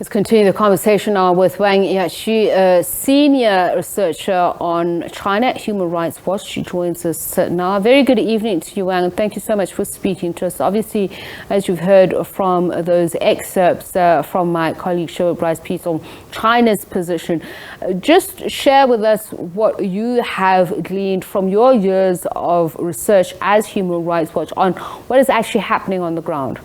Let's continue the conversation now with Wang Yaqiu, a senior researcher on China at Human Rights Watch. She joins us now. Very good evening to you, Wang. Thank you so much for speaking to us. Obviously, as you've heard from those excerpts from my colleague Sherwood Bryce-Pease on China's position, just share with us what you have gleaned from your years of research as Human Rights Watch on what is actually happening on the ground.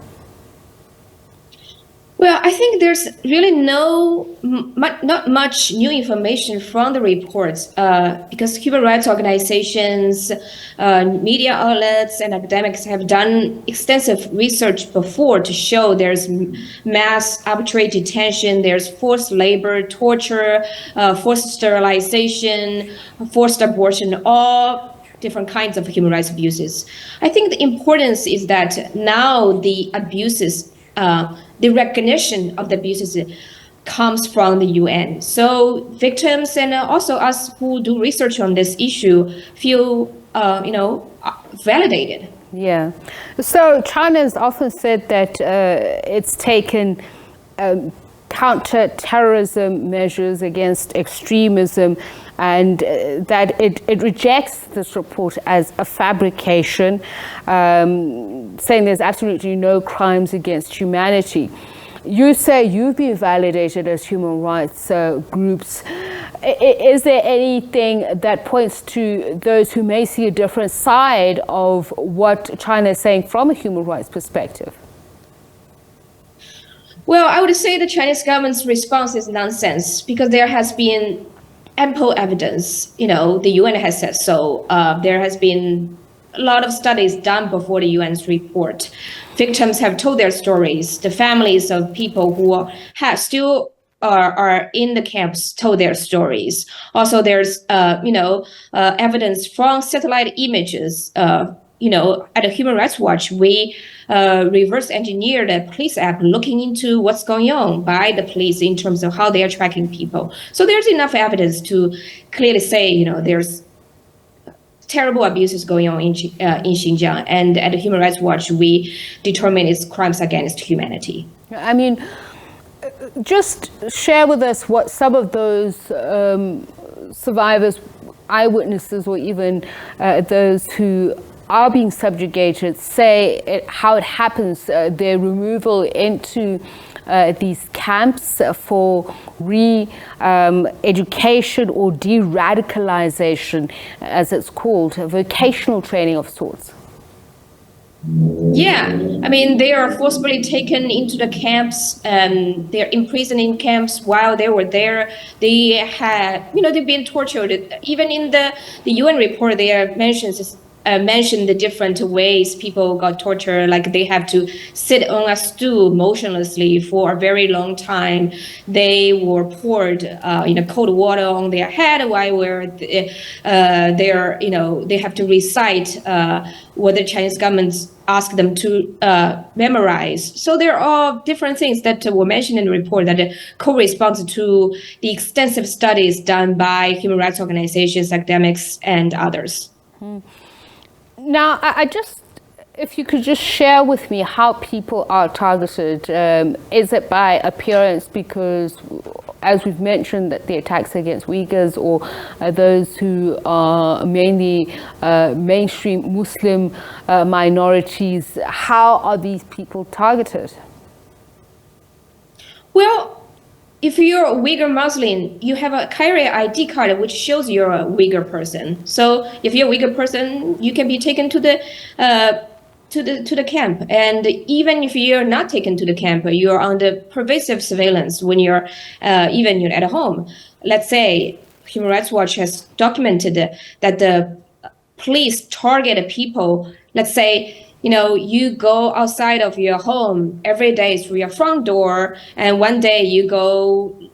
Well, I think there's really not much new information from the reports because human rights organizations, media outlets, and academics have done extensive research before to show there's mass arbitrary detention, there's forced labor, torture, forced sterilization, forced abortion, all different kinds of human rights abuses. I think the importance is that now the abuses, the recognition of the abuses comes from the UN. So victims and also us who do research on this issue feel, validated. Yeah. So China has often said that it's taken counter-terrorism measures against extremism, and that it rejects this report as a fabrication, saying there's absolutely no crimes against humanity. You say you've been validated as human rights groups. Is there anything that points to those who may see a different side of what China is saying from a human rights perspective? Well, I would say the Chinese government's response is nonsense because there has been ample evidence. The UN has said so. There has been a lot of studies done before the UN's report. Victims have told their stories. The families of people who still are in the camps told their stories. Also, there's evidence from satellite images. At the Human Rights Watch, we reverse engineered the police app looking into what's going on by the police in terms of how they are tracking people. So there's enough evidence to clearly say, there's terrible abuses going on in Xinjiang. And at the Human Rights Watch, we determine it's crimes against humanity. I mean, just share with us what some of those survivors, eyewitnesses, or even those who are being subjugated, say how it happens, their removal into these camps for re-education or de-radicalization, as it's called, vocational training of sorts. Yeah, I mean, they are forcibly taken into the camps and they're imprisoned in camps while they were there. They had, they've been tortured. Even in the UN report, there mentioned the different ways people got tortured, like they have to sit on a stool motionlessly for a very long time. They were poured cold water on their head while they have to recite what the Chinese government asked them to memorize. So there are different things that were mentioned in the report that correspond to the extensive studies done by human rights organizations, academics, and others. Now, if you could just share with me how people are targeted. Is it by appearance? Because, as we've mentioned, that the attacks against Uyghurs or those who are mainly mainstream Muslim minorities, how are these people targeted? Well, if you're a Uyghur Muslim, you have a carrier ID card which shows you're a Uyghur person. So if you're a Uyghur person, you can be taken to the camp. And even if you're not taken to the camp, you're under pervasive surveillance when you're at home. Let's say Human Rights Watch has documented that the police target people. Let's say, you go outside of your home every day through your front door, and one day you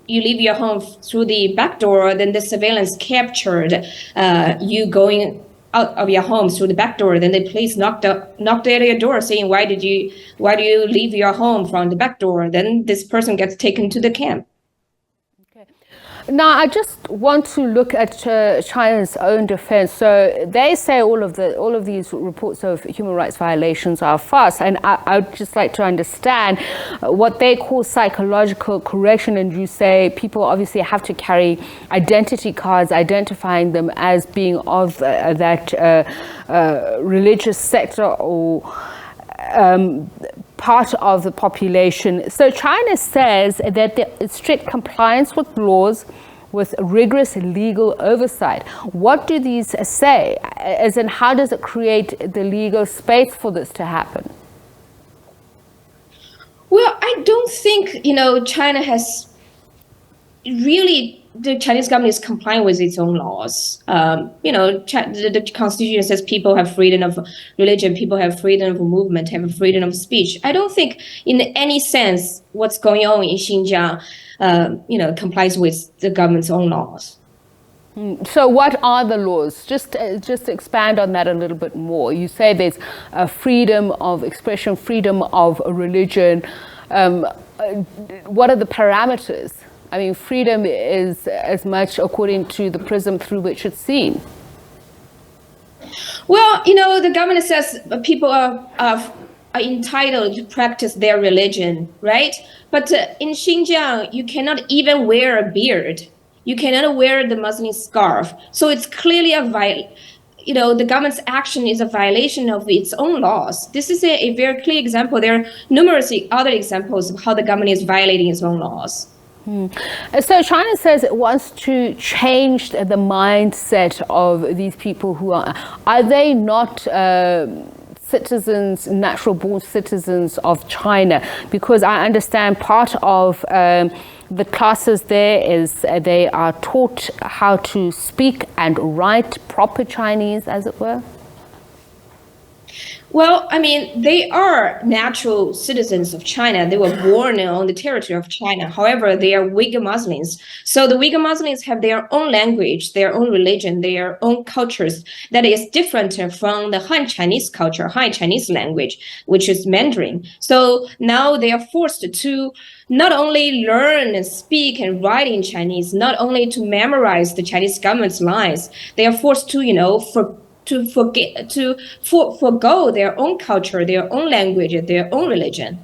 leave your home through the back door, then the surveillance captured you going out of your home through the back door. Then the police knocked at your door saying, why do you leave your home from the back door? Then this person gets taken to the camp. Okay. Now, I just want to look at China's own defense. So they say all of these reports of human rights violations are false, and I would just like to understand what they call psychological correction. And you say people obviously have to carry identity cards identifying them as being of that religious sector or part of the population. So China says that the strict compliance with laws with rigorous legal oversight. What do these say? As in, how does it create the legal space for this to happen? Well, I don't think, China has really, the Chinese government is complying with its own laws. The constitution says people have freedom of religion, people have freedom of movement, have freedom of speech. I don't think in any sense what's going on in Xinjiang, complies with the government's own laws. So what are the laws? Just expand on that a little bit more. You say there's freedom of expression, freedom of religion. What are the parameters? I mean, freedom is as much according to the prism through which it's seen. Well, the government says people are entitled to practice their religion, right? But in Xinjiang, you cannot even wear a beard. You cannot wear the Muslim scarf. So it's clearly the government's action is a violation of its own laws. This is a very clear example. There are numerous other examples of how the government is violating its own laws. So China says it wants to change the mindset of these people who are they not citizens, natural born citizens of China? Because I understand part of the classes there is they are taught how to speak and write proper Chinese, as it were. Well, I mean, they are natural citizens of China. They were born on the territory of China. However, they are Uyghur Muslims. So the Uyghur Muslims have their own language, their own religion, their own cultures that is different from the Han Chinese culture, Han Chinese language, which is Mandarin. So now they are forced to not only learn and speak and write in Chinese, not only to memorize the Chinese government's lines, they are forced to forgo their own culture, their own language, their own religion.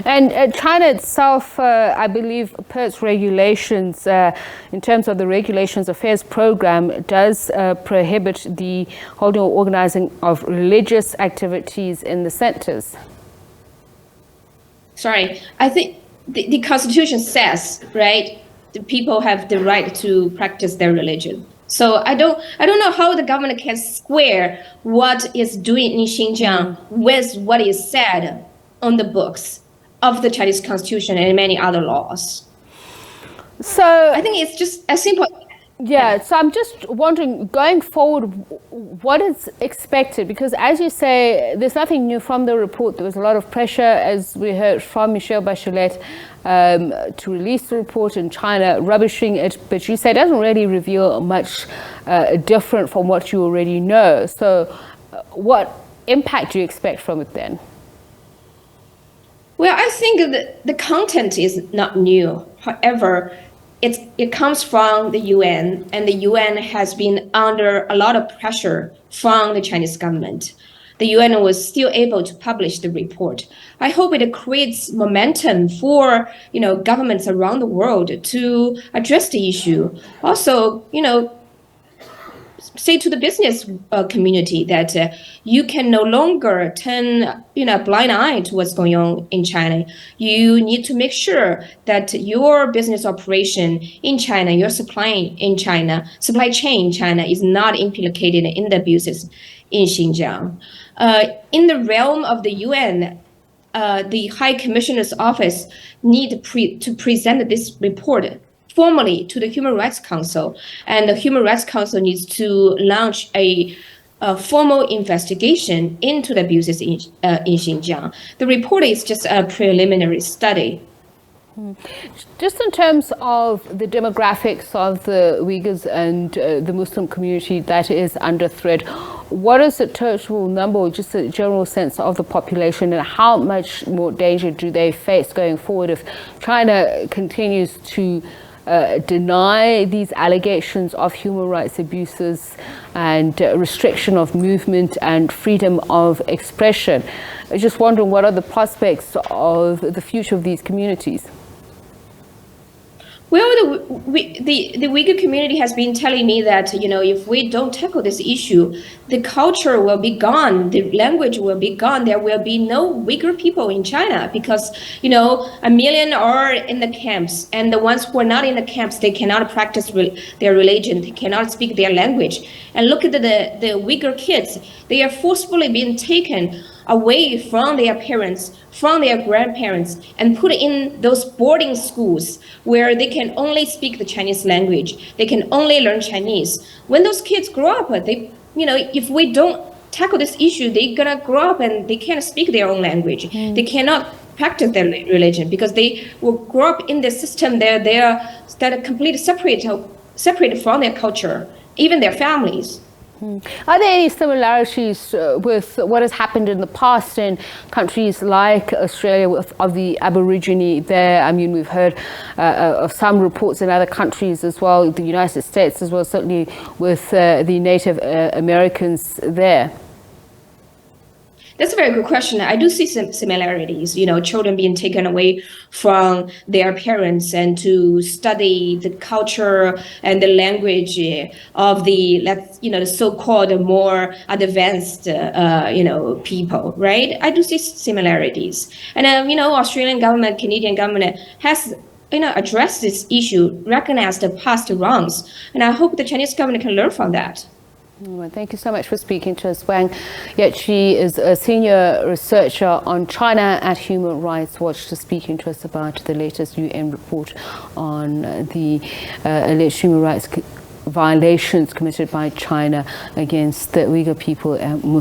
And China itself, I believe, per its regulations, in terms of the Regulations Affairs Program, does prohibit the holding or organizing of religious activities in the centers. Sorry, I think the Constitution says, right, the people have the right to practice their religion. So I don't know how the government can square what is doing in Xinjiang with what is said on the books of the Chinese Constitution and many other laws. So I think it's just as simple. Yeah, so I'm just wondering, going forward, what is expected? Because as you say, there's nothing new from the report. There was a lot of pressure, as we heard from Michelle Bachelet, to release the report in China, rubbishing it. But you say it doesn't really reveal much different from what you already know. So what impact do you expect from it then? Well, I think the content is not new. However, it comes from the UN, and the UN has been under a lot of pressure from the Chinese government. The UN was still able to publish the report. I hope it creates momentum for governments around the world to address the issue. Also, say to the business community that you can no longer turn a blind eye to what's going on in China. You need to make sure that your business operation in China, your supply chain in China is not implicated in the abuses in Xinjiang. In the realm of the UN, the High Commissioner's Office need to present this report formally to the Human Rights Council, and the Human Rights Council needs to launch a formal investigation into the abuses in Xinjiang. The report is just a preliminary study. Just in terms of the demographics of the Uyghurs and the Muslim community that is under threat, what is the total number, or just a general sense of the population, and how much more danger do they face going forward if China continues to deny these allegations of human rights abuses and restriction of movement and freedom of expression. I was just wondering, what are the prospects of the future of these communities? Well, the Uyghur community has been telling me that, if we don't tackle this issue, the culture will be gone, the language will be gone. There will be no Uyghur people in China because, 1 million are in the camps, and the ones who are not in the camps, they cannot practice their religion, they cannot speak their language. And look at the Uyghur kids, they are forcefully being taken away from their parents, from their grandparents, and put in those boarding schools where they can only speak the Chinese language. They can only learn Chinese. When those kids grow up, if we don't tackle this issue, they're gonna grow up and they can't speak their own language. They cannot practice their religion because they will grow up in the system that are completely separated from their culture, even their families. Are there any similarities with what has happened in the past in countries like Australia of the Aborigine there? I mean, we've heard of some reports in other countries as well, the United States as well, certainly with the Native Americans there. That's a very good question. I do see some similarities, children being taken away from their parents and to study the culture and the language of the so-called more advanced, people, right? I do see similarities. And, Australian government, Canadian government has addressed this issue, recognized the past wrongs. And I hope the Chinese government can learn from that. Well, thank you so much for speaking to us. Wang Yaqiu is a senior researcher on China at Human Rights Watch, speaking to us about the latest UN report on the alleged human rights violations committed by China against the Uyghur people and Muslims.